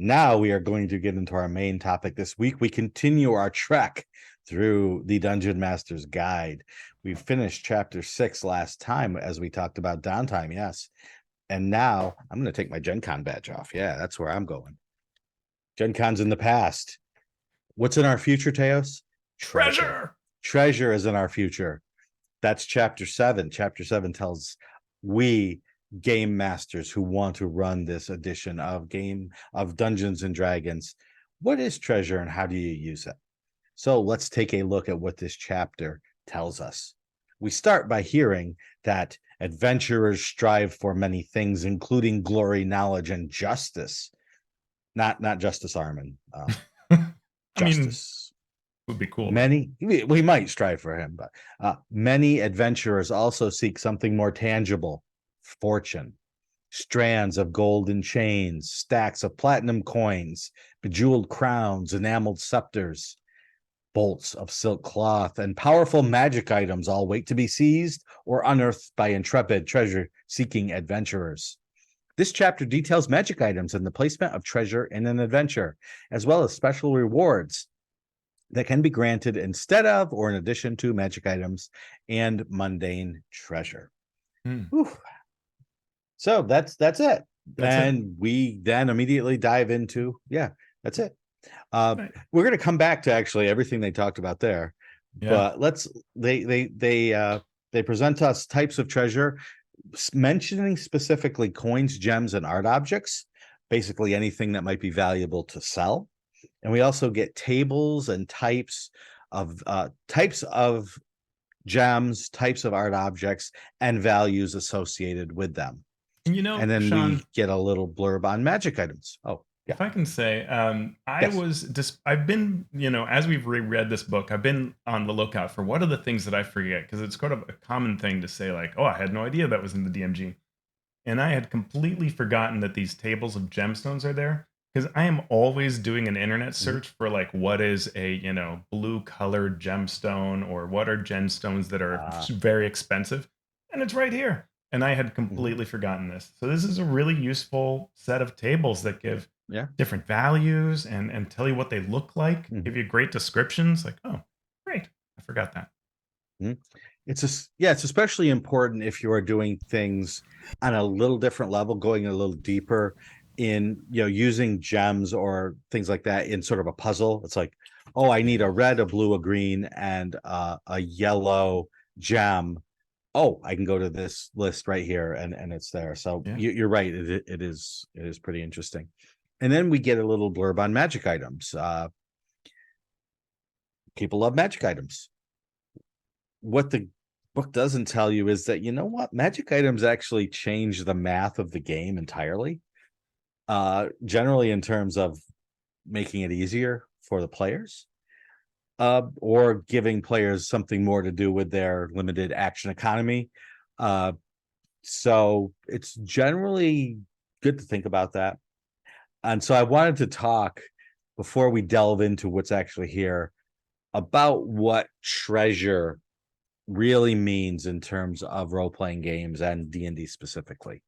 Now we are going to get into our main topic this week. We continue our trek through the Dungeon Master's Guide. We finished chapter 6 last time as we talked about downtime, yes. And now I'm going to take my Gen Con badge off. Yeah, that's where I'm going. Gen Con's in the past. What's in our future, Teos? Treasure. Treasure is in our future. That's chapter 7. Chapter 7 tells we game masters who want to run this edition of Dungeons and Dragons, what is treasure and how do you use it? So let's take a look at what this chapter tells us. We start by hearing that adventurers strive for many things, including glory, knowledge, and justice. Not Justice Armin. Justice would be cool. We might strive for him, but many adventurers also seek something more tangible. Fortune, strands of golden chains, stacks of platinum coins, bejeweled crowns, enameled scepters, bolts of silk cloth, and powerful magic items all wait to be seized or unearthed by intrepid treasure-seeking adventurers. This chapter details magic items and the placement of treasure in an adventure, as well as special rewards that can be granted instead of or in addition to magic items and mundane treasure. So that's it. We then immediately dive into, that's it. Right. We're going to come back to actually everything they talked about there, but they present us types of treasure, mentioning specifically coins, gems, and art objects, basically anything that might be valuable to sell. And we also get tables and types of gems, types of art objects, and values associated with them. And then Shawn, we get a little blurb on magic items. Oh, yeah. If I can say, I've been, as we've reread this book, I've been on the lookout for what are the things that I forget, because it's kind of a common thing to say, like, oh, I had no idea that was in the DMG. And I had completely forgotten that these tables of gemstones are there, because I am always doing an internet search for, like, what is a, blue colored gemstone, or what are gemstones that are very expensive. And it's right here. And I had completely forgotten this. So this is a really useful set of tables that give different values and tell you what they look like, give you great descriptions. Like, oh, great. I forgot that. It's especially important if you are doing things on a little different level, going a little deeper in, using gems or things like that in sort of a puzzle. It's like, oh, I need a red, a blue, a green, and a yellow gem. Oh, I can go to this list right here and it's there. So you're right. It is pretty interesting. And then we get a little blurb on magic items. People love magic items. What the book doesn't tell you is that, magic items actually change the math of the game entirely. Generally in terms of making it easier for the players. Or giving players something more to do with their limited action economy. So it's generally good to think about that. And so I wanted to talk, before we delve into what's actually here, about what treasure really means in terms of role-playing games and D&D specifically.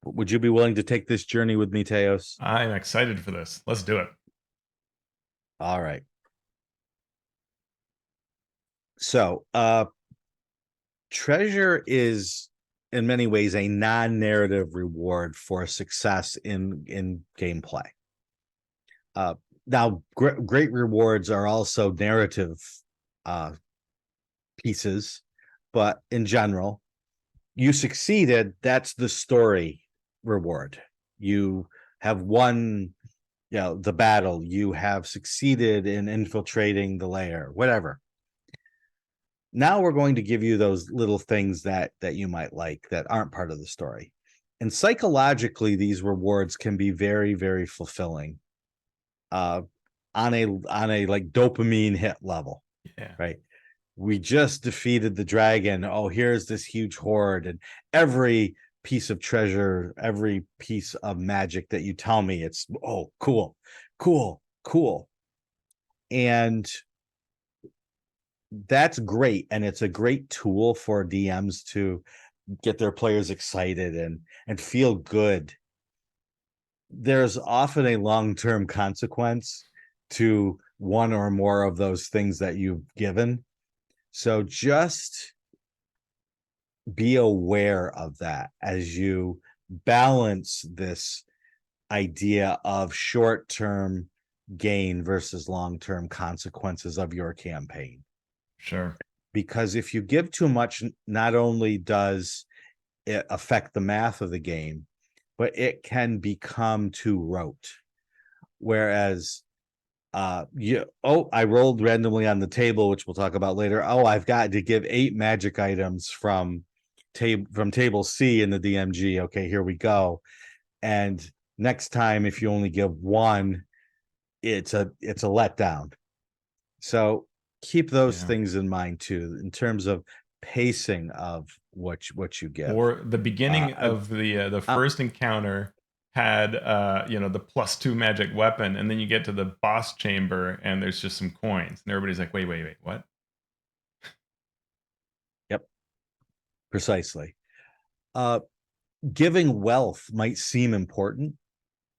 Would you be willing to take this journey with me, Teos? I'm excited for this. Let's do it. All right. So, treasure is in many ways a non-narrative reward for success in gameplay. Now, great rewards are also narrative pieces, but in general, you succeeded. That's the story reward. You have won, the battle. You have succeeded in infiltrating the lair, whatever. Now we're going to give you those little things that you might like that aren't part of the story. And psychologically, these rewards can be very, very fulfilling on a like dopamine hit level. Yeah. Right. We just defeated the dragon. Oh, here's this huge horde, and every piece of treasure, every piece of magic that you tell me, it's cool. And that's great, and it's a great tool for DMs to get their players excited and feel good. there's often a long-term consequence to one or more of those things that you've given. So just be aware of that as you balance this idea of short-term gain versus long-term consequences of your campaign. Sure. Because if you give too much, not only does it affect the math of the game, but it can become too rote. Whereas I rolled randomly on the table, which we'll talk about later. Oh, I've got to give 8 magic items from table C in the DMG. Okay, here we go. And next time, if you only give 1, it's a letdown. So keep those Yeah. things in mind too, in terms of pacing of what you give. Or the beginning Uh, of the uh, first encounter had the +2 magic weapon, and then you get to the boss chamber and there's just some coins, and everybody's like, wait, what? yep, precisely. Uh, Giving wealth might seem important,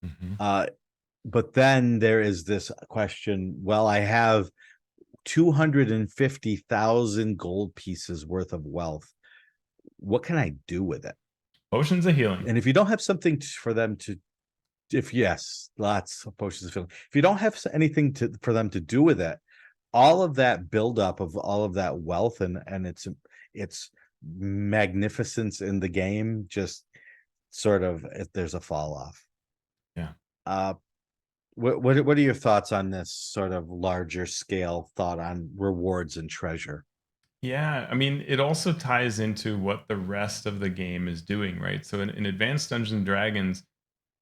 Hmm. uh, but then there is this question. Well, I have 250,000 gold pieces worth of wealth. What can I do with it? Potions of healing. And if you don't have something for them to, if yes, lots of potions of healing. If you don't have anything for them to do with it, all of that buildup of all of that wealth and its magnificence in the game just sort of, there's a fall off. Yeah. Uh, what are your thoughts on this sort of larger scale thought on rewards and treasure? Yeah, I mean, it also ties into what the rest of the game is doing, right? So in Advanced Dungeons and Dragons,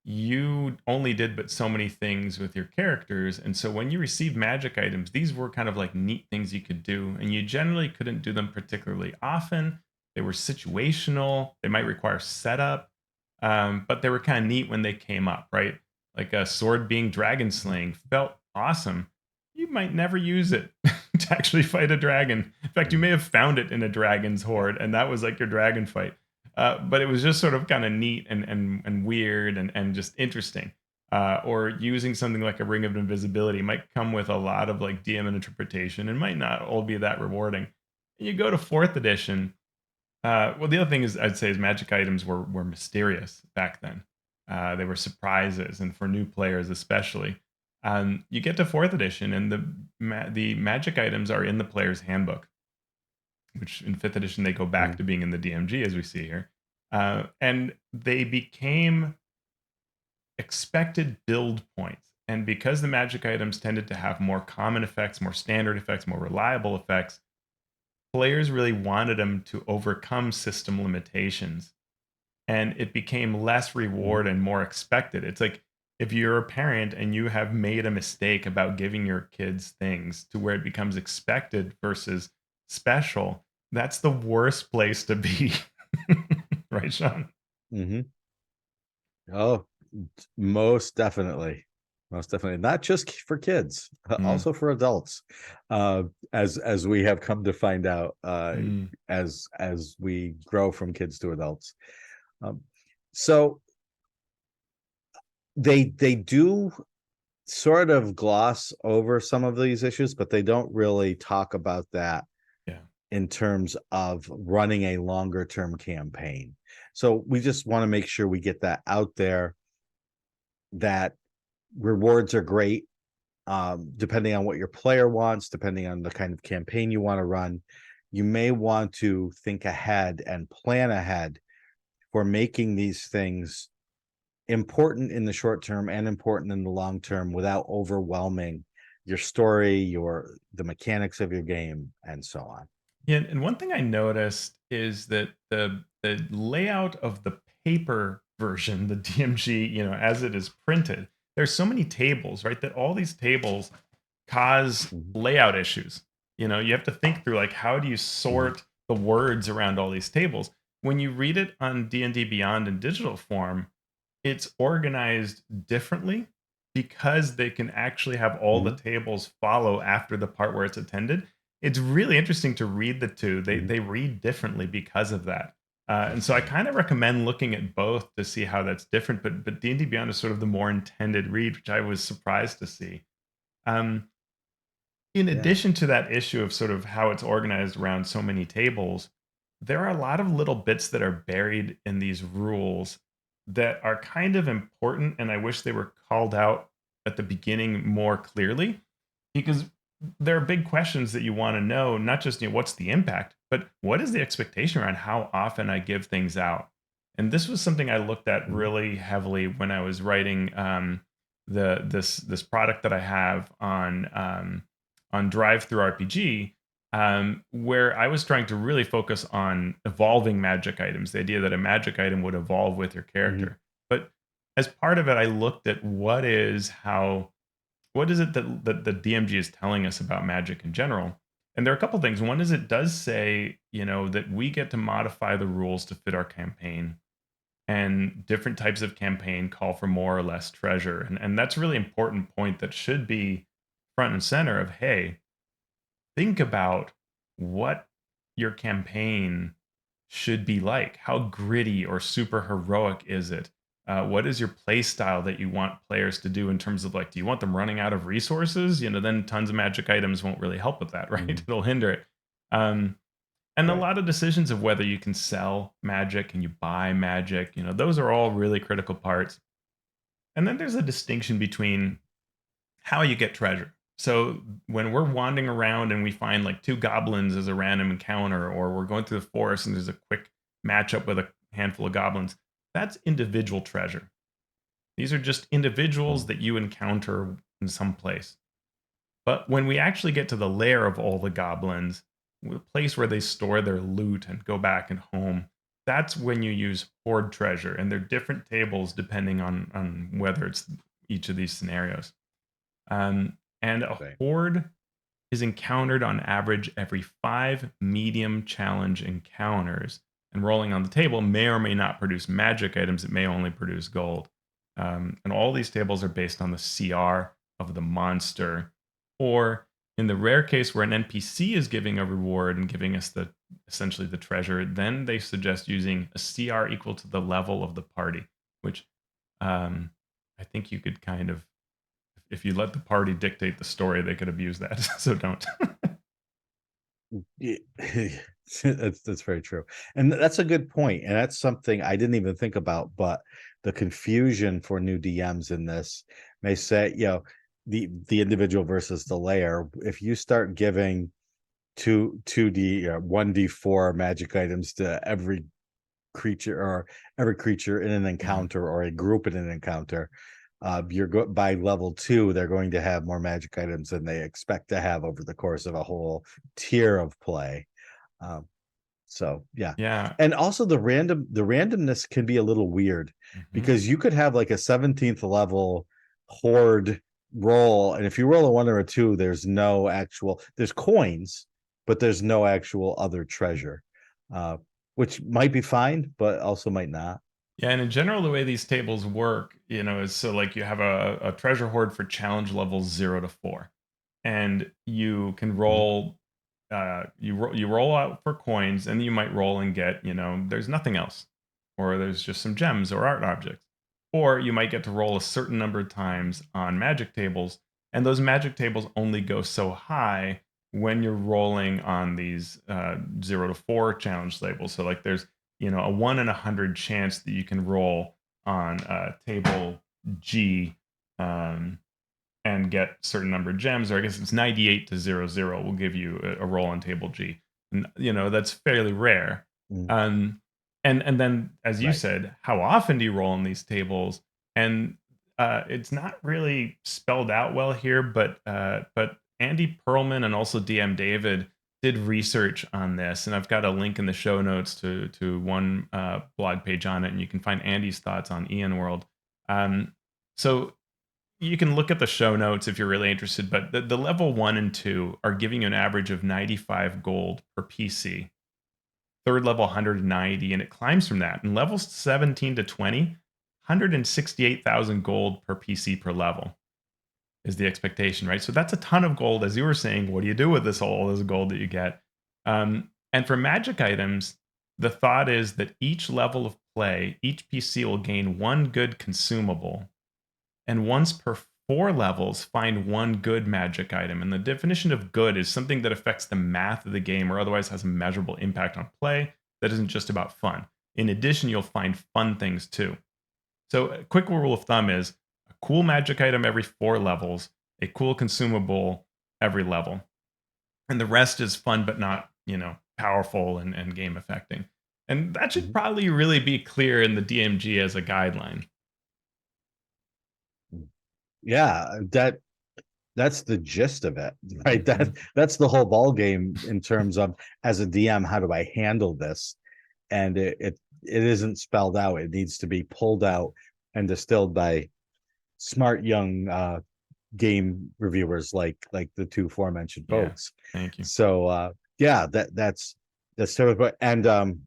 you only did but so many things with your characters. And so when you receive magic items, these were kind of like neat things you could do. And you generally couldn't do them particularly often. They were situational, they might require setup, but they were kind of neat when they came up, right? Like a sword being dragon slaying felt awesome. You might never use it to actually fight a dragon. In fact, you may have found it in a dragon's horde, and that was like your dragon fight. But it was just sort of kind of neat and weird and just interesting. Or using something like a ring of invisibility might come with a lot of like DM interpretation and might not all be that rewarding. And you go to 4th edition. Well, the other thing is I'd say is magic items were mysterious back then. They were surprises, and for new players especially. You get to 4th edition, and the magic items are in the player's handbook, which in 5th edition they go back Mm. to being in the DMG as we see here. And they became expected build points. And because the magic items tended to have more common effects, more standard effects, more reliable effects, players really wanted them to overcome system limitations. And it became less Mhm. reward and more expected. It's like if you're a parent and you have made a mistake about giving your kids things to where it becomes expected versus special, that's the worst place to be. Right, Sean? Mhm. Oh, most definitely. Most definitely. Not just for kids, Mm, also for adults. Uh, as we have come to find out, mm, as we grow from kids to adults. Um, so they do sort of gloss over some of these issues, but they don't really talk about that yeah. in terms of running a longer term campaign. So we just want to make sure we get that out there, that rewards are great, depending on what your player wants, depending on the kind of campaign you want to run. You may want to think ahead and plan ahead for making these things important in the short term and important in the long term without overwhelming your story, the mechanics of your game, and so on. Yeah, and one thing I noticed is that the layout of the paper version, the DMG, as it is printed, there's so many tables, right? That all these tables cause Mhm, layout issues. You have to think through like how do you mhm, sort the words around all these tables? When you read it on D&D Beyond in digital form, it's organized differently because they can actually have all the mhm, tables follow after the part where it's attended. It's really interesting to read the two. They mhm. they read differently because of that. And so I kind of recommend looking at both to see how that's different. But D&D Beyond is sort of the more intended read, which I was surprised to see. Um, in Yeah. addition to that issue of sort of how it's organized around so many tables, there are a lot of little bits that are buried in these rules that are kind of important, and I wish they were called out at the beginning more clearly, because there are big questions that you want to know, not just what's the impact, but what is the expectation around how often I give things out. And this was something I looked at Mhm. really heavily when I was writing this product that I have on Drive Through RPG, where I was trying to really focus on evolving magic items, the idea that a magic item would evolve with your Mhm. character. But as part of it, I looked at what is it that the DMG is telling us about magic in general. And there are a couple things. One is it does say, that we get to modify the rules to fit our campaign, and different types of campaign call for more or less treasure. And that's a really important point that should be front and center of, hey, think about what your campaign should be like. How gritty or super heroic is it? What is your play style that you want players to do in terms of, like, do you want them running out of resources? Then tons of magic items won't really help with that, right? Mhm. It'll hinder it. Um, and a Right. lot of decisions of whether you can sell magic and you buy magic, those are all really critical parts. And then there's a distinction between how you get treasure. So when we're wandering around and we find like two goblins as a random encounter, or we're going through the forest and there's a quick matchup with a handful of goblins, that's individual treasure. These are just individuals Mhm. that you encounter in some place. But when we actually get to the lair of all the goblins, the place where they store their loot and go back and home, that's when you use hoard treasure. And they're different tables depending on whether it's each of these scenarios. And a Right. horde is encountered on average every 5 medium challenge encounters. And rolling on the table may or may not produce magic items, it may only produce gold. And all these tables are based on the CR of the monster. Or in the rare case where an NPC is giving a reward and giving us essentially the treasure, then they suggest using a CR equal to the level of the party, which um, I think you could kind of, if you let the party dictate the story, they could abuse that. So don't. Ye that's very true, and that's a good point, and that's something I didn't even think about, but the confusion for new DMs in this may say, the individual versus the layer. If you start giving 2D, 1D4 magic items to every creature in an Mhm. encounter or a group in an encounter, by level 2 they're going to have more magic items than they expect to have over the course of a whole tier of play. um, so yeah, Yeah. and also the randomness can be a little weird, Mhm. because you could have like a 17th level horde roll, and if you roll a 1 or a 2, there's coins, but there's no actual other treasure, uh, which might be fine but also might not. Yeah, and in general, the way these tables work, is so like you have a treasure hoard for challenge levels 0 to 4, and you can Mhm. roll. You roll out for coins, and you might roll and get, there's nothing else, or there's just some gems or art objects, or you might get to roll a certain number of times on magic tables, and those magic tables only go so high when you're rolling on these 0 to 4 challenge labels. So like there's a 1 in 100 chance that you can roll on table G, um, and get certain number of gems, or I guess it's 98 to 00 will give you a roll on table G. And that's fairly rare. Mm, Um, and then, as you right. said, how often do you roll on these tables? And it's not really spelled out well here, but Andy Perlman and also DM David did research on this, and I've got a link in the show notes to one blog page on it, and you can find Andy's thoughts on Ian World. So you can look at the show notes if you're really interested, but the level 1 and 2 are giving you an average of 95 gold per PC. Third level 190, and it climbs from that. And levels 17 to 20, 168,000 gold per PC per level is the expectation, right? So that's a ton of gold. As you were saying, what do you do with all this gold that you get? And for magic items, The thought is that each level of play, each PC will gain one good consumable, and once per 4 levels, find one good magic item. And the definition of good is something that affects the math of the game or otherwise has a measurable impact on play that isn't just about fun. In addition, you'll find fun things too. So, a quick rule of thumb is a cool magic item every 4 levels, a cool consumable every level. And the rest is fun but not, powerful and game affecting. And that should Mhm. probably really be clear in the DMG as a guideline. Yeah, that's the gist of it, right? Mhm. That's the whole ball game in terms of, as a DM, how do I handle this? And it isn't spelled out. It needs to be pulled out and distilled by smart young game reviewers like the two aforementioned Yeah. folks. Thank you. So yeah, that's terrible. And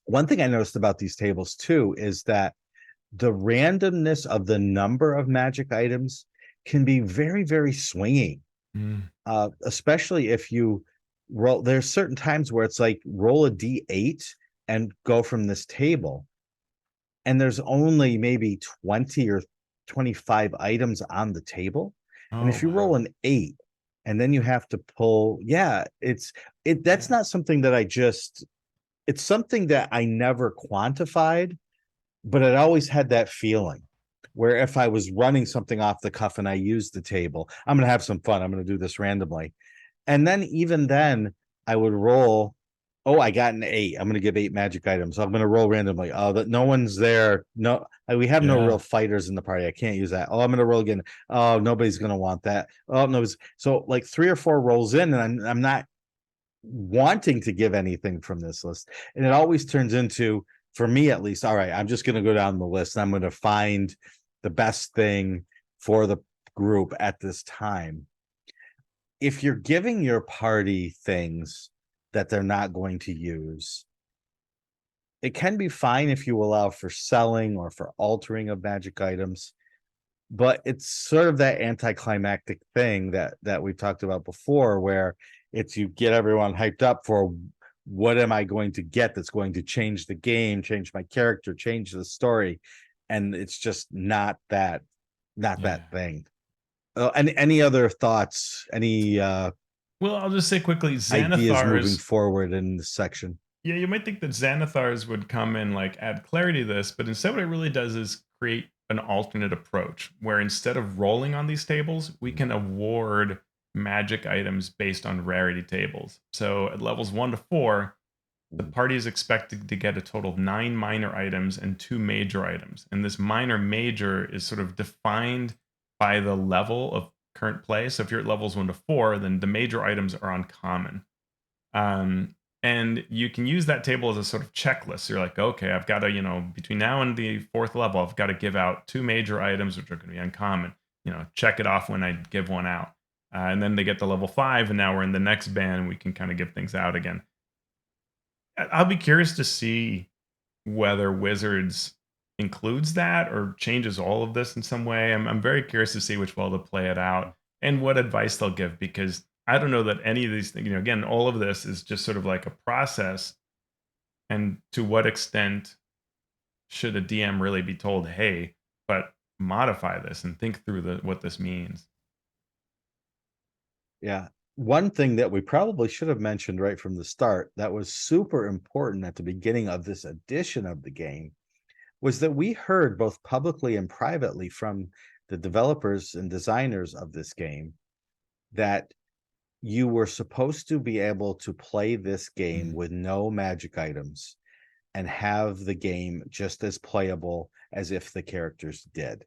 one thing I noticed about these tables too is that the randomness of the number of magic items can be very, very swinging. Mm. Especially if you roll. There's certain times where it's like roll a d8 and go from this table, and there's only maybe 20 or 25 items on the table. And Oh, if you roll wow. an 8 and then you have to pull, yeah, that's Yeah. not something that it's something that I never quantified, but it always had that feeling where if I was running something off the cuff and I used the table, I'm going to have some fun. I'm going to do this randomly. And then even then, I would roll. Oh, I got an 8. I'm going to give 8 magic items. I'm going to roll randomly. Oh, that no one's there. No, we have no real Yeah. fighters in the party. I can't use that. Oh, I'm going to roll again. Oh, nobody's going to want that. Oh, no. So like 3 or 4 rolls in, and I'm not wanting to give anything from this list. And it always turns into, for me at least, all right, I'm just going to go down the list and I'm going to find the best thing for the group at this time. If you're giving your party things that they're not going to use, it can be fine if you allow for selling or for altering of magic items, but it's sort of that anticlimactic thing that we talked about before, where it's you get everyone hyped up for what am I going to get that's going to change the game, change my character, change the story, and it's just not that Yeah. thing. And any other thoughts, any Well, I'll just say quickly, ideas moving Xanathars. forward in this section? Yeah, you might think that Xanathars would come and like add clarity to this, but instead, what it really does is create an alternate approach where instead of rolling on these tables, we can award magic items based on rarity tables. So at levels 1 to 4, the party is expected to get a total of 9 minor items and 2 major items. And this minor major is sort of defined by the level of current play. So if you're at levels 1 to 4, then the major items are uncommon. Um, and you can use that table as a sort of checklist. So you're like, okay, I've got to, between now and the 4th level, I've got to give out 2 major items, which are going to be uncommon. Check it off when I give one out. And then they get to level 5, and now we're in the next band, and we can kind of give things out again. I'll be curious to see whether Wizards includes that or changes all of this in some way. I'm very curious to see which way they'll play it out and what advice they'll give, because I don't know that any of these things, again, all of this is just sort of like a process. And to what extent should a DM really be told, hey, but modify this and think through what this means? Yeah. One thing that we probably should have mentioned right from the start that was super important at the beginning of this edition of the game was that we heard both publicly and privately from the developers and designers of this game that you were supposed to be able to play this game Mm. with no magic items and have the game just as playable as if the characters did.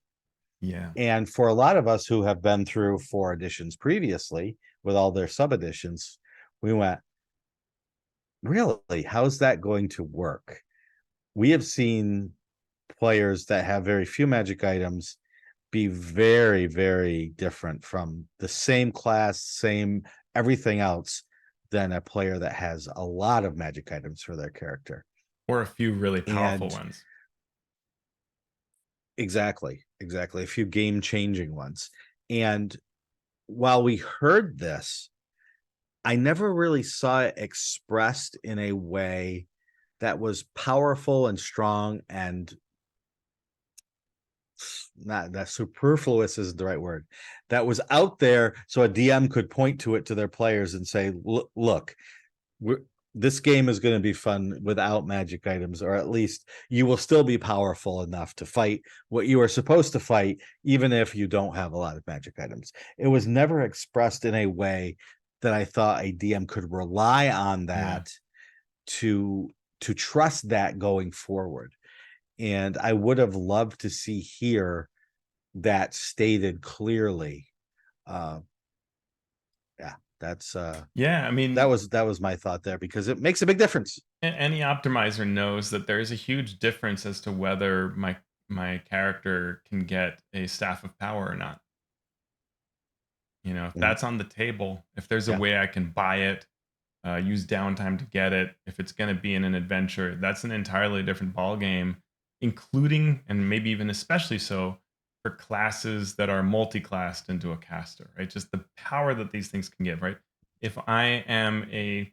Yeah. And for a lot of us who have been through 4 editions previously with all their sub editions, we went, really? How's that going to work? We have seen players that have very few magic items be very, very different from the same class, same everything else than a player that has a lot of magic items for their character. Or a few really powerful And ones. exactly. A few game changing ones. And while we heard this, I never really saw it expressed in a way that was powerful and strong and not that superfluous is the right word, that was out there so a DM could point to it to their players and say, look, this game is going to be fun without magic items, or at least you will still be powerful enough to fight what you are supposed to fight, even if you don't have a lot of magic items. It was never expressed in a way that I thought a DM could rely on that to trust that going forward. And I would have loved to see here that stated clearly. That's Yeah, I mean, that was my thought there, because it makes a big difference. any optimizer knows that there is a huge difference as to whether my character can get a staff of power or not. You know, if that's on the table, if there's a Yeah. way I can buy it, use downtime to get it, if it's going to be in an adventure, that's an entirely different ball game, including and maybe even especially so for classes that are multi-classed into a caster, right? Just the power that these things can give, right? If I am a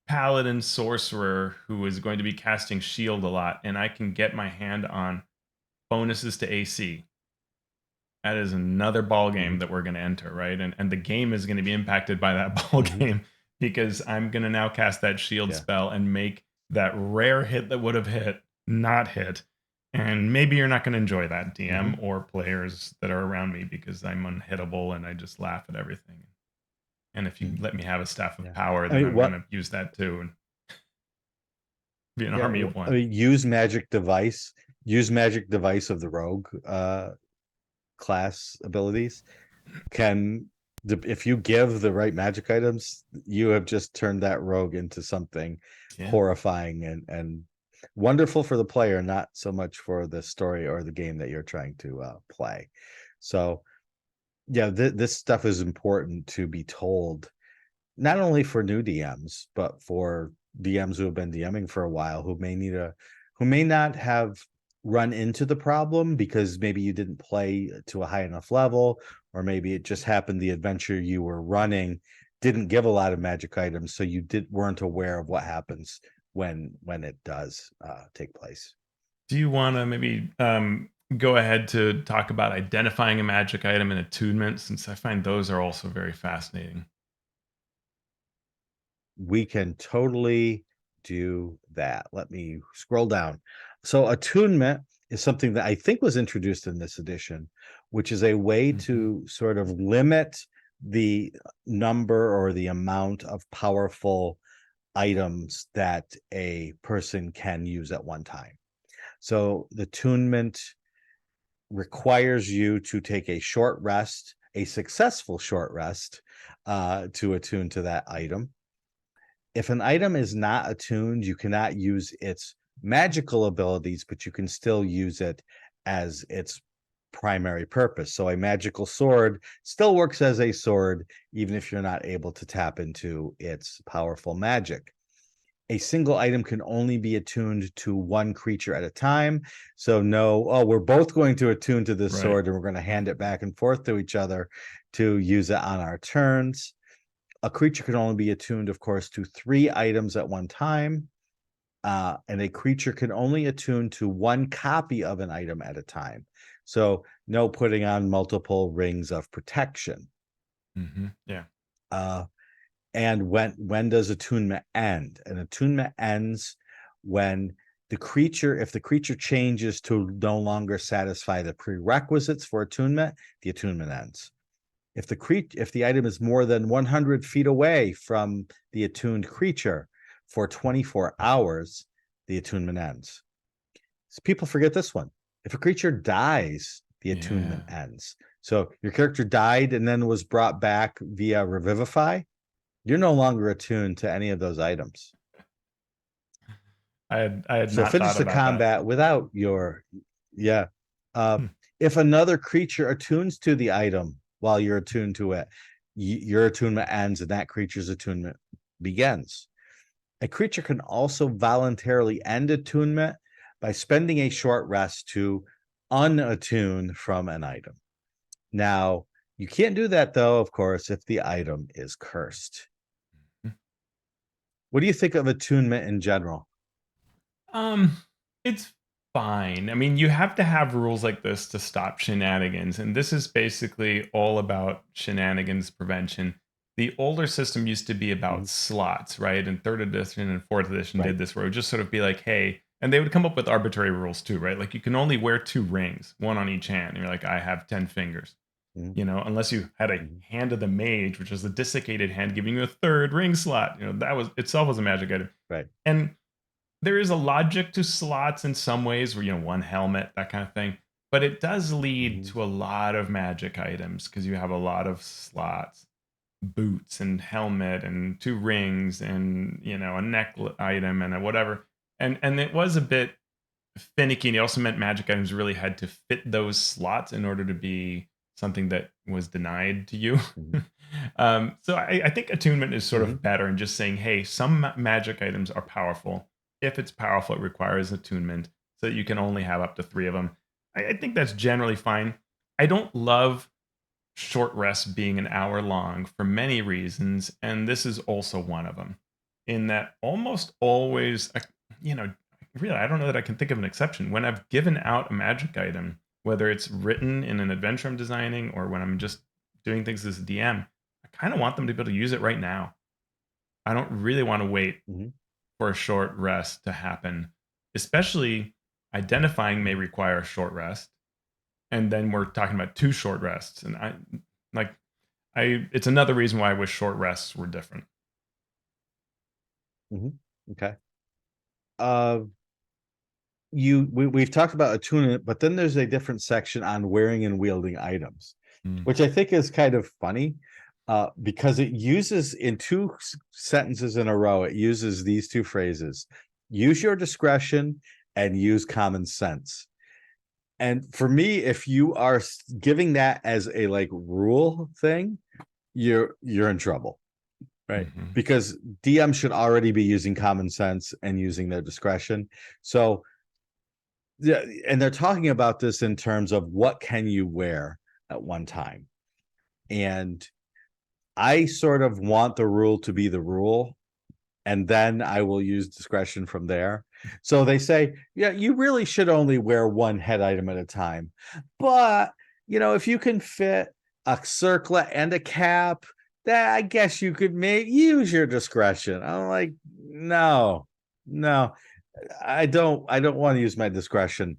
paladin sorcerer who is going to be casting shield a lot and I can get my hand on bonuses to AC, that is another ball game that we're going to enter, right? And the game is going to be impacted by that ball game, because I'm going to now cast that shield spell and make that rare hit that would have hit not hit. And maybe you're not going to enjoy that, DM or players that are around me, because I'm unhittable and I just laugh at everything. And if you let me have a staff of power, then I'm going to use that too and be an army of one. I mean, use magic device of the rogue class abilities can, if you give the right magic items, you have just turned that rogue into something horrifying and wonderful for the player, not so much for the story or the game that you're trying to play. So yeah, this stuff is important to be told, not only for new DMs, but for DMs who have been DMing for a while, who may not have run into the problem because maybe you didn't play to a high enough level, or maybe it just happened the adventure you were running didn't give a lot of magic items, so you weren't aware of what happens when it does take place. Do you want to maybe go ahead to talk about identifying a magic item and attunement, since I find those are also very fascinating? We can totally do that. Let me scroll down. So attunement is something that I think was introduced in this edition, which is a way to sort of limit the number or the amount of powerful items that a person can use at one time. So the attunement requires you to take a short rest, a successful short rest, to attune to that item. If an item is not attuned, you cannot use its magical abilities, but you can still use it as its primary purpose. So a magical sword still works as a sword, even if you're not able to tap into its powerful magic. A single item can only be attuned to one creature at a time. So we're both going to attune to this sword and we're going to hand it back and forth to each other to use it on our turns. A creature can only be attuned, of course, to 3 items at one time. And a creature can only attune to one copy of an item at a time. So no putting on multiple rings of protection. Yeah. And when does attunement end? An attunement ends when if the creature changes to no longer satisfy the prerequisites for attunement, the attunement ends. If the item is more than 100 feet away from the attuned creature for 24 hours, the attunement ends. So people forget this one. If a creature dies, the attunement ends. So your character died and then was brought back via Revivify, you're no longer attuned to any of those items. I had so not finish thought the about combat that. without your if another creature attunes to the item while you're attuned to it, your attunement ends and that creature's attunement begins. A creature can also voluntarily end attunement by spending a short rest to unattune from an item. Now, you can't do that, though, of course, if the item is cursed. What do you think of attunement in general? Um, it's fine. I mean, you have to have rules like this to stop shenanigans, and this is basically all about shenanigans prevention. The older system used to be Mhm. about slots, right? And third edition and fourth edition Right. did this, where it would just sort of be like, hey, and they would come up with arbitrary rules too, right? Like you can only wear two rings, one on each hand. And you're like, I have 10 fingers, Mhm. unless you had a Mhm. hand of the mage, which was a desiccated hand giving you a third ring slot. That was itself was a magic item. Right. And there is a logic to slots in some ways where, one helmet, that kind of thing. But it does lead Mhm. to a lot of magic items because you have a lot of slots, boots and helmet and two rings and, a neck item and a whatever. And it was a bit finicky. And it also meant magic items really had to fit those slots in order to be something that was denied to you. Mhm. So I think attunement is sort of Mhm. better in just saying, hey, some magic items are powerful. If it's powerful, it requires attunement so that you can only have up to three of them. I think that's generally fine. I don't love short rests being an hour long for many reasons, and this is also one of them. In that almost always, you know, really, I don't know that I can think of an exception. When I've given out a magic item, whether it's written in an adventure I'm designing or when I'm just doing things as a DM, I kind of want them to be able to use it right now. I don't really want to wait Mhm. for a short rest to happen, especially identifying may Mhm. require a short rest. And then we're talking about two short rests. And like, it's another reason why I wish short rests were different. Mhm. Okay. Uh, we've talked about attunement, but then there's a different section on wearing and wielding items, Mm. which I think is kind of funny, because it uses in two sentences in a row, it uses these two phrases: use your discretion and use common sense. And for me, if you are giving that as a like rule thing, you're in trouble, right? Mhm. Because DM should already be using common sense and using their discretion. So yeah, and they're talking about this in terms of what can you wear at one time. And I sort of want the rule to be the rule, and then I will use discretion from there. So they say, yeah, you really should only wear one head item at a time. But, if you can fit a circlet and a cap, that I guess you could use your discretion. I'm like, no, no. I don't want to use my discretion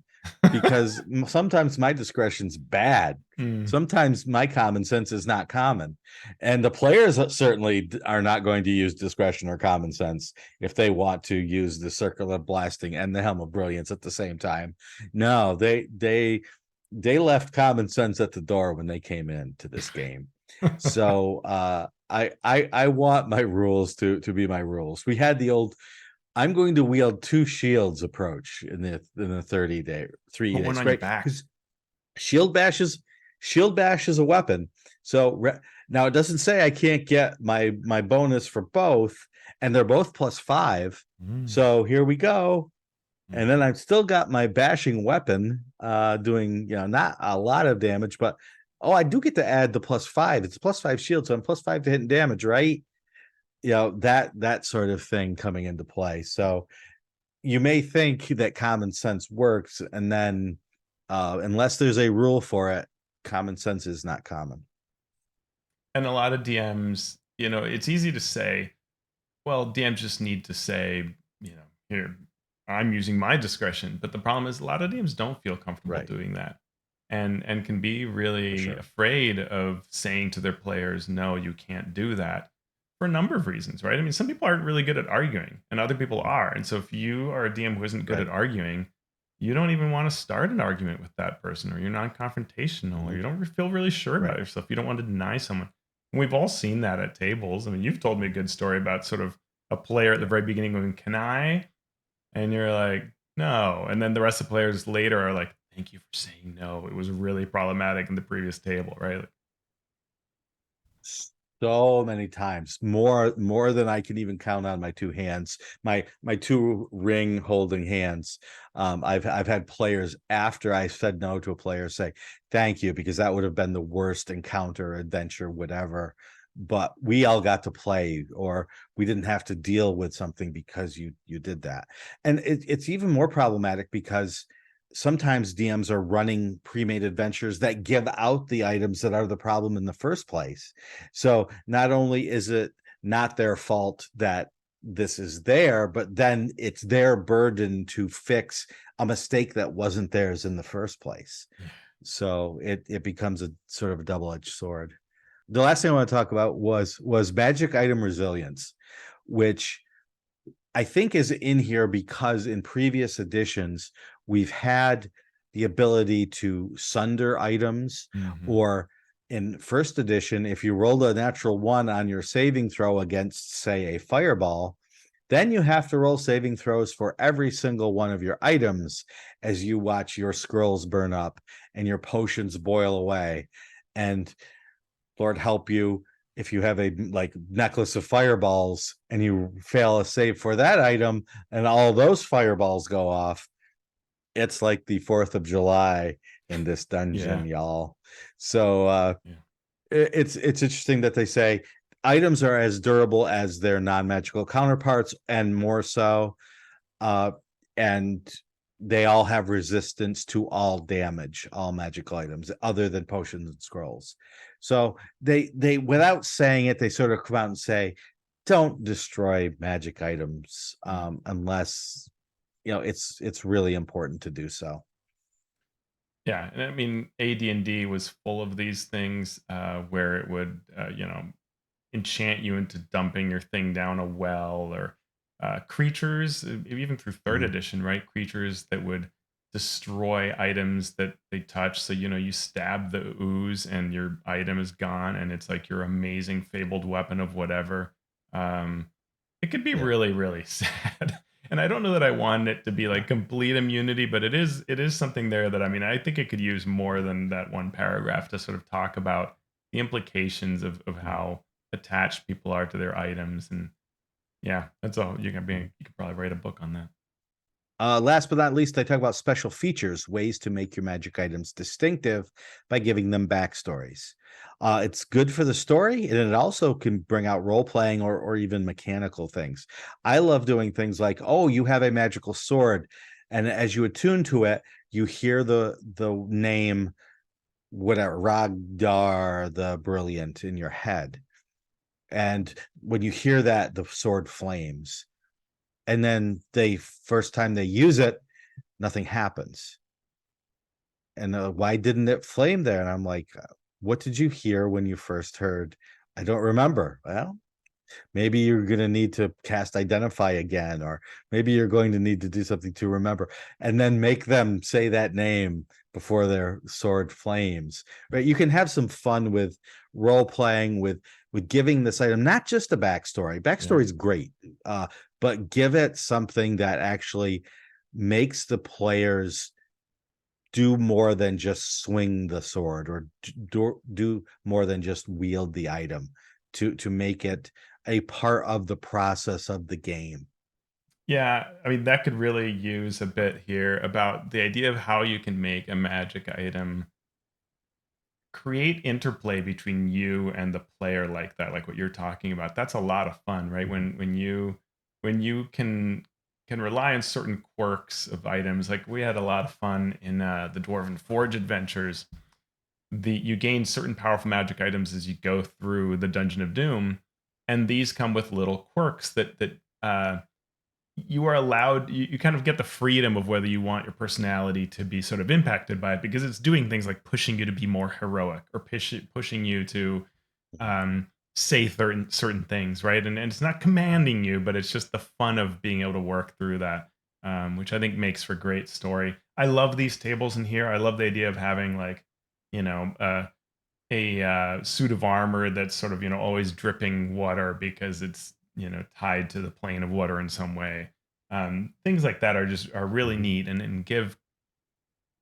because sometimes my discretion's bad. Mm. Sometimes my common sense is not common. And the players certainly are not going to use discretion or common sense if they want to use the circle of blasting and the helm of brilliance at the same time. No, they left common sense at the door when they came into this game. So I want my rules to be my rules. We had the old I'm going to wield two shields approach in the 30-day, Put 3 one days, on your right? back. Because shield bash is shield bash is a weapon. So now it doesn't say I can't get my bonus for both, and they're both +5. Mm. So here we go. And then Mhm. I've still got my bashing weapon doing not a lot of damage, but I do get to add the +5. It's a +5 shield, so I'm +5 to hitting damage, right? That sort of thing coming into play. So you may think that common sense works, and then unless there's a rule for it, common sense is not common. And a lot of DMs, it's easy to say, well, DMs just need to say, here, I'm using my discretion. But the problem is a lot of DMs don't feel comfortable Right. doing that. And can be For really sure. afraid of saying to their players, no, you can't do that for a number of reasons, right? I mean, some people aren't really good at arguing and other people Mhm. are. And so if you are a DM who isn't good Right. at arguing, you don't even want to start an argument with that person, or you're non-confrontational, or Mhm. you don't feel really sure about Right. yourself. You don't want to deny someone. And we've all seen that at tables. I mean, you've told me a good story about sort of a player at the Yeah. very beginning going, "Can I?" And you're like, "No." And then the rest of the players later are like, "Thank you for saying no. It was really problematic in the previous table," right? Like, So many times, more than I can even count on my two hands, my two ring holding hands. I've had players after I said no to a player say thank you because that would have been the worst encounter, adventure, whatever. but we all got to play, or we didn't have to deal with something because you did that. And it's even more problematic because sometimes DMs are running pre-made adventures that give out the items that are the problem in the first place. So not only is it not their fault that this is there, but then it's their burden to fix a mistake that wasn't theirs in the first place. Yeah. So it becomes a sort of a double-edged sword. The last thing I want to talk about was magic item resilience, which I think is in here because in previous editions we've had the ability to sunder items, Mhm. or in first edition, if you rolled a natural one on your saving throw against, say, a fireball, then you have to roll saving throws for every single one of your items as you watch your scrolls burn up and your potions boil away. And Lord help you if you have a like necklace of fireballs and you fail a save for that item and all those fireballs go off. It's like the 4th of July in this Yeah. dungeon, y'all. So Yeah. it's interesting that they say items are as durable as their non-magical counterparts, and more so. Uh, and they all have resistance to all damage, all magical items, other than potions and scrolls. So they without saying it, they sort of come out and say, don't destroy magic items Yeah. unless it's really important to do so. Yeah, and I mean, AD&D was full of these things where it would, enchant you into dumping your thing down a well, or creatures, even through third Mhm. edition, right? Creatures that would destroy items that they touch. So, you stab the ooze and your item is gone, and it's like your amazing fabled weapon of whatever. Um, it could be Yeah. really, really sad. And I don't know that I want it to be like complete immunity, but it is something there that, I mean, I think it could use more than that one paragraph to sort of talk about the implications of Mhm. how attached people are to their items. And yeah, that's all. Mhm. You could probably write a book on that. Last but not least, I talk about special features, ways to make your magic items distinctive by giving them backstories. It's good for the story, and it also can bring out role playing or even mechanical things. I love doing things like, oh, you have a magical sword, and as you attune to it, you hear the name, whatever, Ragdar the Brilliant in your head. And when you hear that, the sword flames. And then they first time they use it, nothing happens. And why didn't it flame there? And I'm like, what did you hear when you first heard? I don't remember. Well, maybe you're going to need to cast identify again, or maybe you're going to need to do something to remember, and then make them say that name before their sword flames. Right? You can have some fun with role playing, with giving this item not just a backstory. Yeah. Backstory is great, but give it something that actually makes the players do more than just swing the sword, or do more than just wield the item, to make it a part of the process of the game. Yeah, I mean, that could really use a bit here about the idea of how you can make a magic item create interplay between you and the player like that, like what you're talking about. That's a lot of fun, right? Mhm. When you can rely on certain quirks of items. Like we had a lot of fun in the Dwarven Forge adventures. You gain certain powerful magic items as you go through the Dungeon of Doom, and these come with little quirks that you are allowed, you kind of get the freedom of whether you want your personality to be sort of impacted by it, because it's doing things like pushing you to be more heroic, or pushing you to Mhm. um, say certain things, right? And it's not commanding you, but it's just the fun of being able to work through that, which I think makes for great story. I love these tables in here. I love the idea of having like, you know, uh, a suit of armor that's sort of, always dripping water because it's, tied to the plane of water in some way. Things like that are really Mhm. neat, and give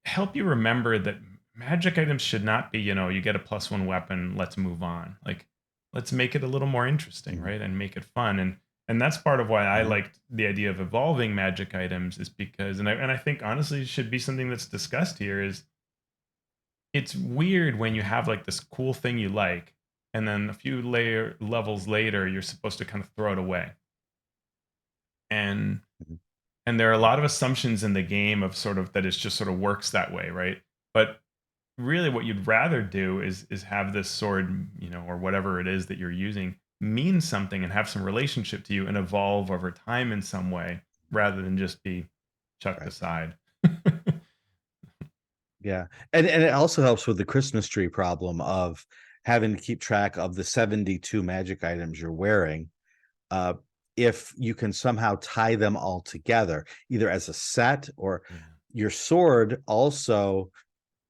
help you remember that magic items should not be, you get a +1 weapon, let's move on. Like, let's make it a little more interesting, Mhm. right? And make it fun. And that's part of why I Mhm. liked the idea of evolving magic items, is because, and I think honestly should be something that's discussed here, is it's weird when you have like this cool thing you like, and then a few levels later, you're supposed to kind of throw it away. And Mhm. there are a lot of assumptions in the game of sort of that it just sort of works that way, right? But really what you'd rather do is have this sword, or whatever it is that you're using mean something and have some relationship to you and evolve over time in some way rather than just be chucked Right. aside. Yeah. And it also helps with the Christmas tree problem of having to keep track of the 72 magic items you're wearing. Uh, if you can somehow tie them all together, either as a set or Yeah. your sword also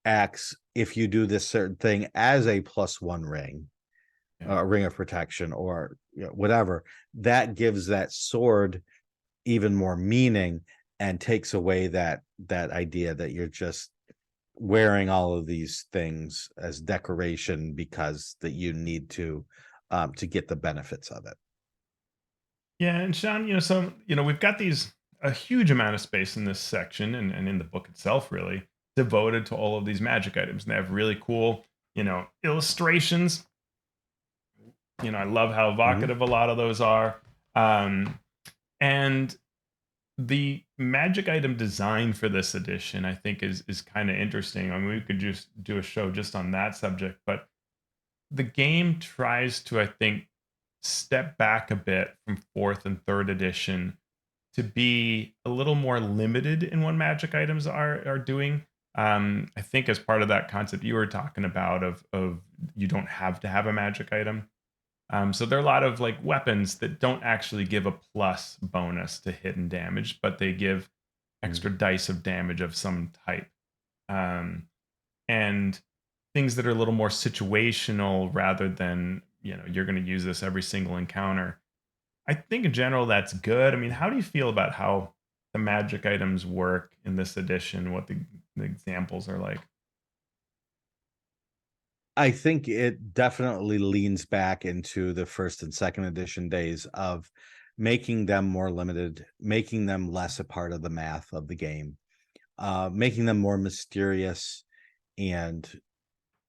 acts if you do this certain thing as a +1 ring, Yeah. a ring of protection, or whatever. That gives that sword even more meaning and takes away that idea that you're just wearing all of these things as decoration because that you need to get the benefits of it. Yeah, and Sean, so we've got these a huge amount of space in this section and in the book itself, really devoted to all of these magic items. And they have really cool, illustrations. I love how Mhm. evocative a lot of those are. Um, and the magic item design for this edition, I think, is kind of interesting. I mean, we could just do a show just on that subject, but the game tries to, I think, step back a bit from fourth and third edition to be a little more limited in what magic items are doing. I think as part of that concept you were talking about of you don't have to have a magic item. So there are a lot of like weapons that don't actually give a plus bonus to hidden damage, but they give Mhm. extra dice of damage of some type. Um, and things that are a little more situational rather than, you're going to use this every single encounter. I think in general that's good. I mean, how do you feel about how the magic items work in this edition? What the examples are like? I think it definitely leans back into the first and second edition days of making them more limited, making them less a part of the math of the game, making them more mysterious and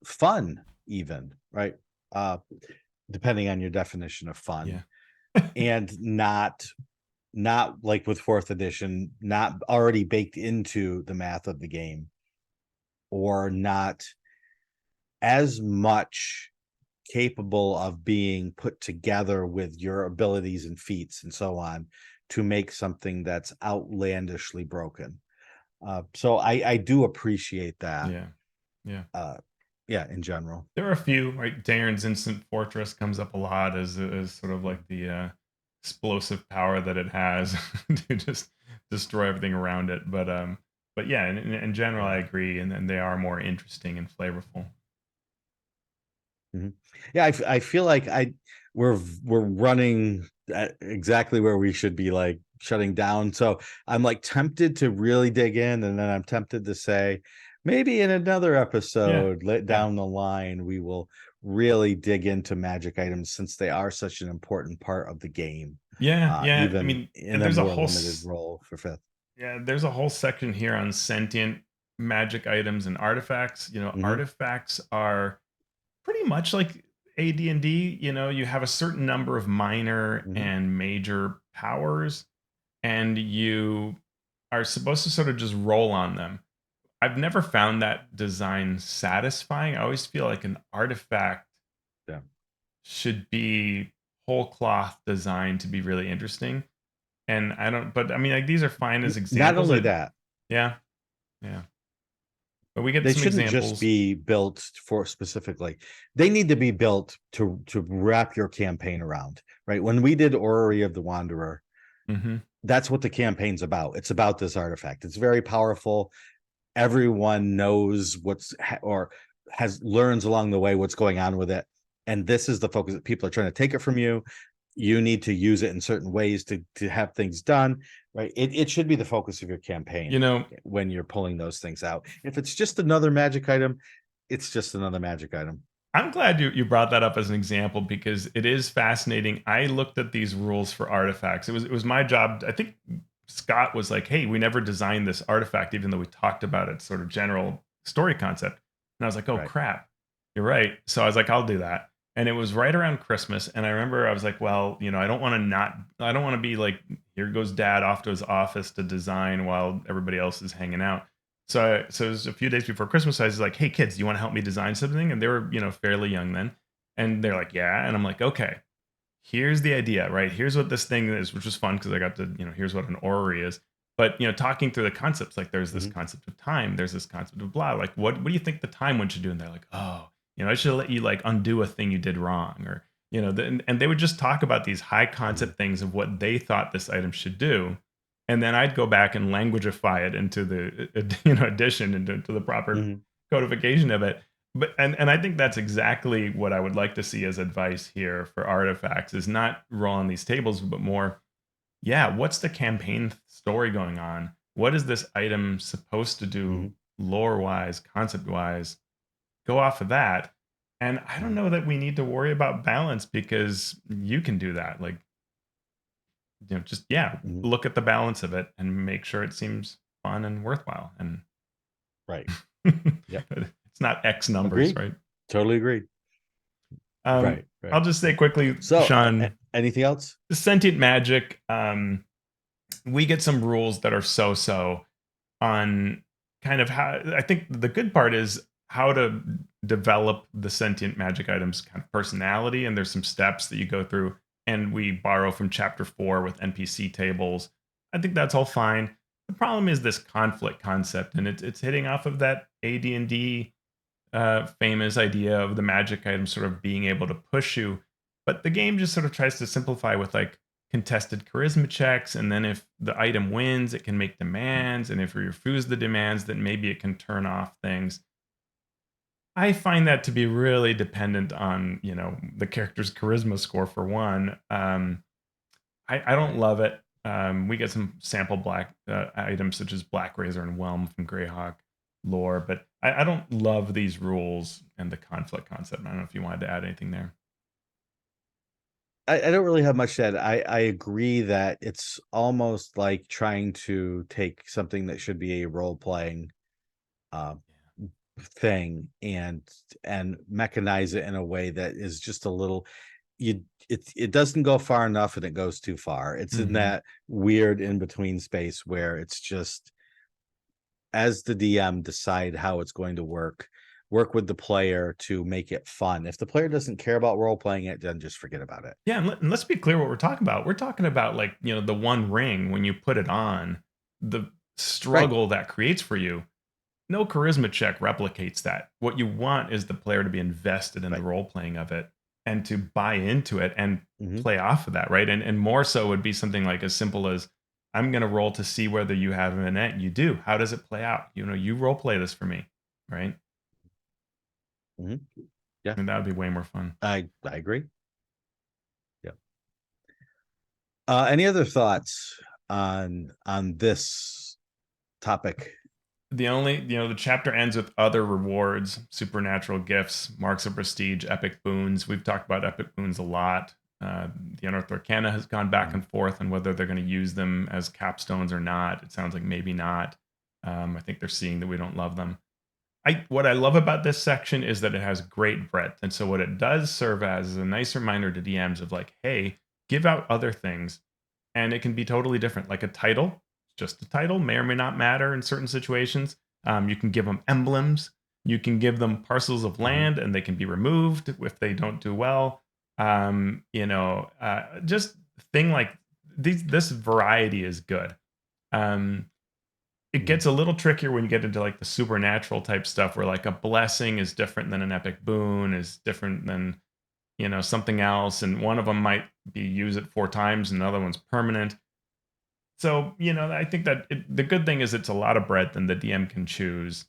fun, even, right? Uh, Depending on your definition of fun, Yeah. and not like with fourth edition, not already baked into the math of the game, or not as much capable of being put together with your abilities and feats and so on to make something that's outlandishly broken. So I do appreciate that. Yeah. Yeah. Uh, yeah, in general. There are a few, right? Darren's Instant Fortress comes up a lot as sort of Mhm. like the explosive power that it has to just destroy everything around it. But yeah, in general, I Yeah. agree, and they are more interesting and flavorful. Mhm. Yeah, I feel like we're running at exactly where we should be, like, shutting down, so I'm, like, tempted to really dig in, and then I'm tempted to say, maybe in another Yeah, episode let yeah, down the line, we will really dig into magic items since they are such an important part of the game, yeah, yeah. I even mean, in and a there's a more whole limited role for 5th. there's a whole section here on sentient magic items and artifacts. Mhm, Artifacts are pretty much like AD&D. You have a certain number of minor mhm. and major powers, and you are supposed to sort of just roll on them. I've never found that design satisfying. I always feel like an artifact Yeah. should be whole cloth designed to be really interesting. And I don't, but I mean, like these are fine as Not examples. only that, Yeah, yeah. But we get they some shouldn't just examples. be built for specifically. They need to be built to wrap your campaign around, right? When we did Orrery of the Wanderer, Hmm. that's what the campaign's about. It's about this artifact. It's very powerful. Everyone knows or has learns along the way what's going on with it. And this is the focus that people are trying to take it from you. You need to use it in certain ways to have things done, right? It should be the focus of your You campaign know, when you're pulling those things out. If it's just another magic item, it's just another magic item. I'm glad you brought that up as an example because it is fascinating. I looked at these rules for artifacts. It was my job. I think Scott was like, "Hey, we never designed this artifact, even though we talked about it, sort of general story concept." And I was like, "Oh Right. crap, you're right." So I was like, "I'll do that." and it was right around Christmas. And I remember I was like, well, I don't want to I don't want to be like, here goes dad off to his office to design while everybody else is hanging out. So it was a few days before Christmas. I was like, hey kids, do you want to help me design something? And they were, fairly young then. And they're like, yeah. And I'm like, okay, here's the idea, right? Here's what this thing is, which was fun because I got to, here's what an orrery is. But talking through the concepts, like there's this concept of time, there's this concept of blah. Like, what do you think the time one should do? And they're like, oh, I should let you like undo a thing you did wrong, or and they would just talk about these high concept things of what they thought this item should do, and then I'd go back and languageify it into the addition into the proper Mhm. codification of it. But and I think that's exactly what I would like to see as advice here for artifacts, is not rolling these tables, but more, yeah, what's the campaign story going on? What is this item supposed to do Mhm. lore wise, concept wise? Go off of that. And I don't Mhm. know that we need to worry about balance, because you can do that. Like, just, yeah, Mhm. look at the balance of it and make sure it seems fun and worthwhile. And Right. Yep. it's not X numbers, Agreed. right? Totally agreed. Um, Right. Right. I'll just say quickly, So, Sean, anything else? sentient magic. We get some rules that are so on kind of how, I think the good part is how to develop the sentient magic items kind of personality, and there's some steps that you go through, and we borrow from chapter 4 with NPC tables. I think that's all fine. The problem is this conflict concept, and it's hitting off of that AD&D famous idea of the magic item sort of being able to push you. But the game just sort of tries to simplify with like contested charisma checks. And then if the item wins, it can make demands. And if you refuse the demands, then maybe it can turn off things. I find that to be really dependent on, the character's charisma score for one. I don't Right. love it. We get some sample black items such as Black Razor and Whelm from Greyhawk lore, but I don't love these rules and the conflict concept. I don't know if you wanted to add anything there. I don't really have much to add. I agree that it's almost like trying to take something that should be a role playing uh, thing and mechanize it in a way that is just a little, it doesn't go far enough and it goes too far. It's in Hmm. that weird in between space where it's just, as the DM, decide how it's going to work with the player to make it fun. If the player doesn't care about role playing it, then just forget about it. Yeah, and let's be clear what we're talking about. We're talking about, like, the one ring when you put it on, the Right. struggle that creates for you. No charisma check replicates that. What you want is the player to be invested in the Right. role playing of it and to buy into it and Hmm. play off of that, right? And more so would be something like as simple as, I'm going to roll to see whether you have an event. You do. How does it play out? You role play this for me, right? Hmm. Yeah, And that would be way more fun. I agree. Yeah. Any other thoughts on this topic? The only, the chapter ends with other rewards, supernatural gifts, marks of prestige, epic boons. We've talked about epic boons a lot. The Unearthed Arcana has gone back Mhm. and forth on whether they're going to use them as capstones or not. It sounds like maybe not. I think they're seeing that we don't love them. What I love about this section is that it has great breadth. And so what it does serve as is a nice reminder to DMs of like, hey, give out other things. And it can be totally different. Like a title, just a title may or may not matter in certain situations. You can give them emblems. You can give them parcels of Mhm. land and they can be removed if they don't do well. Just thing like this variety is good. Um, it Mhm. gets a little trickier when you get into like the supernatural type stuff where like a blessing is different than an epic boon, is different than something else, and one of them might be use it 4 times and another one's permanent. So I think that the good thing is it's a lot of breadth, and the DM can choose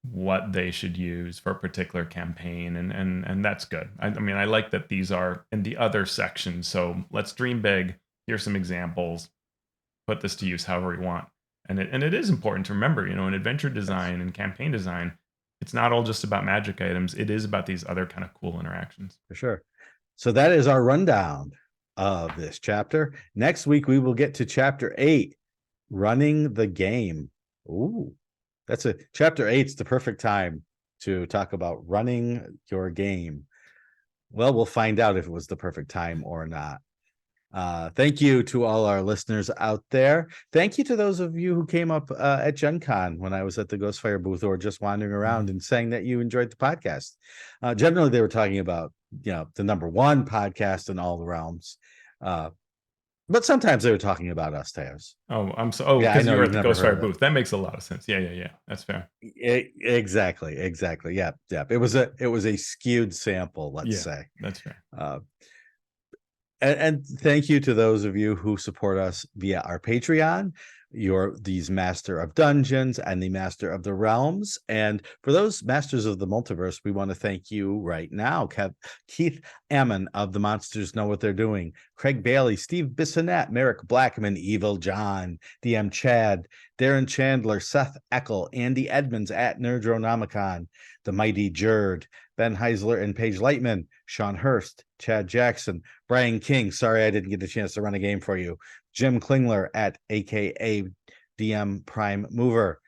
what they should use for a particular campaign, and that's good. I mean, I like that these are in the other section. So let's dream big. Here's some examples. Put this to use however you want. And it is important to remember, in adventure Yes, design and campaign design, it's not all just about magic items. It is about these other kind of cool interactions. for sure. So that is our rundown of this chapter. Next week we will get to chapter 8, running the game. Ooh, that's a chapter 8's the perfect time to talk about running your game. Well, we'll find out if it was the perfect time or not. Thank you to all our listeners out there. Thank you to those of you who came up at Gen Con when I was at the Ghostfire booth or just wandering around and saying that you enjoyed the podcast. Generally, they were talking about, the number one podcast in all the realms. But sometimes they were talking about us, Teos. Oh, yeah, Yeah, I because you know were you've at the never heard Ghostfire of it. booth. That makes a lot of sense. Yeah. That's fair. Exactly. Yeah. It was a skewed sample, let's Yeah, say. that's fair. And thank you to those of you who support us via our Patreon. You're these Master of Dungeons and the Master of the Realms. And for those Masters of the Multiverse, we want to thank you right now. Keith Ammon of The Monsters Know What They're Doing, Craig Bailey, Steve Bissonette, Merrick Blackman, Evil John, DM Chad, Darren Chandler, Seth Eckel, Andy Edmonds at Nerdronomicon, The Mighty Jerd, Ben Heisler and Paige Lightman, Sean Hurst, Chad Jackson, Brian King. Sorry I didn't get a chance to run a game for you. Jim Klingler at AKA DM Prime Mover,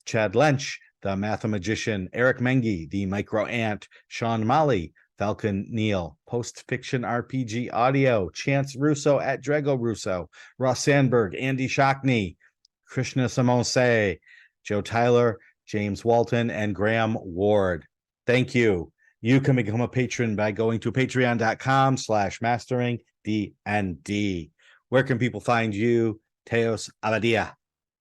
Chad Lench, the Mathemagician, Eric Mengi, the Micro Ant, Sean Molly, Falcon Neal, Post Fiction RPG Audio, Chance Russo at Drago Russo, Ross Sandberg, Andy Shockney, Krishna Samose, Joe Tyler, James Walton, and Graham Ward. Thank you. You can become a patron by going to patreon.com/masteringdnd. Where can people find you, Teos Abadia?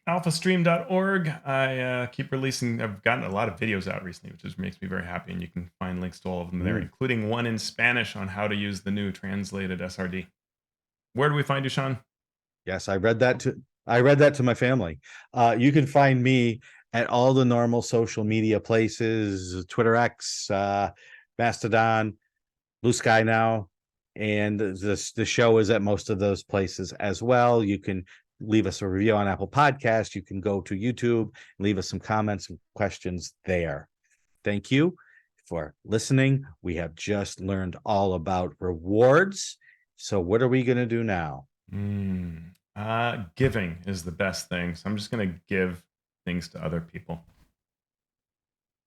alphastream.org. I keep releasing, I've gotten a lot of videos out recently, which just makes me very happy. And you can find links to all of them there, including one in Spanish on how to use the new translated SRD. Where do we find you, Shawn? Yes, I read that to my family. You can find me at all the normal social media places, Twitter X, Mastodon, Blue Sky now, and the show is at most of those places as well. You can leave us a review on Apple Podcasts. You can go to YouTube, leave us some comments and questions there. Thank you for listening. We have just learned all about rewards. So what are we going to do now? Giving is the best thing. So I'm just going to give things to other people.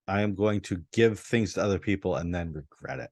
I am going to give things to other people and then regret it.